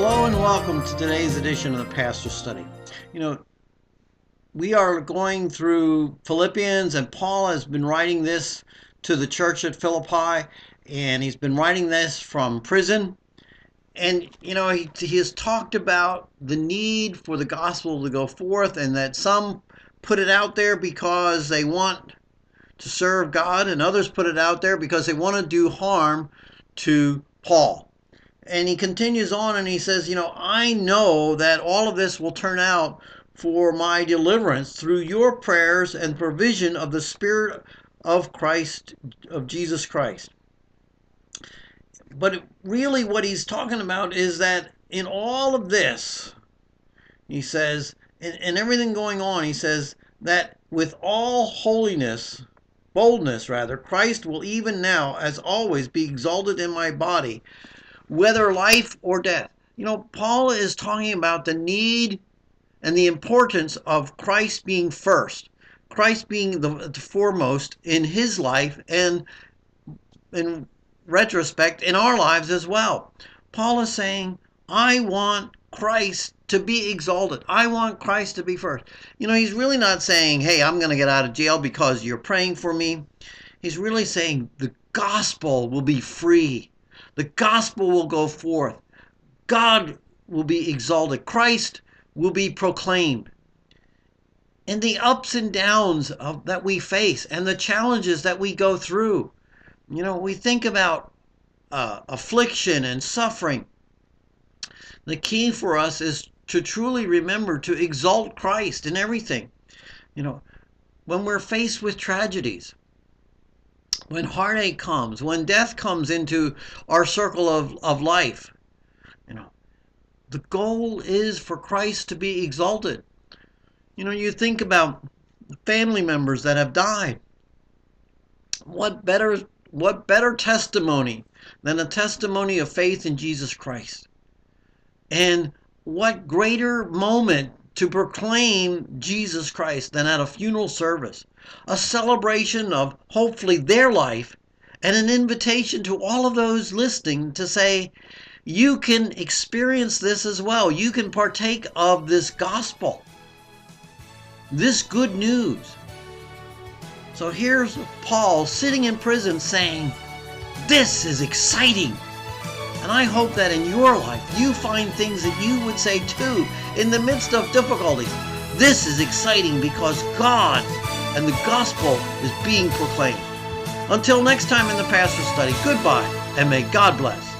Hello and welcome to today's edition of the Pastor Study. We are going through Philippians, and Paul has been writing this to the church at Philippi, and he's been writing this from prison. And, he has talked about the need for the gospel to go forth, and that some put it out there because they want to serve God, and others put it out there because they want to do harm to Paul. And he continues on and he says, I know that all of this will turn out for my deliverance through your prayers and provision of the Spirit of Christ, of Jesus Christ. But really what he's talking about is that in all of this, he says, in everything going on, he says that with all boldness, Christ will even now, as always, be exalted in my body, whether life or death. Paul is talking about the need and the importance of Christ being first, Christ being the foremost in his life, and in retrospect in our lives as well. Paul is saying, I want Christ to be exalted. I want Christ to be first. He's really not saying, hey, I'm going to get out of jail because you're praying for me. He's really saying the gospel will be free. The gospel will go forth. God will be exalted. Christ will be proclaimed. And the ups and downs that we face and the challenges that we go through. We think about affliction and suffering. The key for us is to truly remember to exalt Christ in everything. When we're faced with tragedies, when heartache comes, when death comes into our circle of life, the goal is for Christ to be exalted. You think about family members that have died. What better testimony than a testimony of faith in Jesus Christ? And what greater moment to proclaim Jesus Christ than at a funeral service, a celebration of hopefully their life, and an invitation to all of those listening to say, you can experience this as well. You can partake of this gospel, this good news. So here's Paul sitting in prison saying, this is exciting. And I hope that in your life you find things that you would say too in the midst of difficulties. This is exciting because God and the gospel is being proclaimed. Until next time in the Pastor Study, goodbye and may God bless.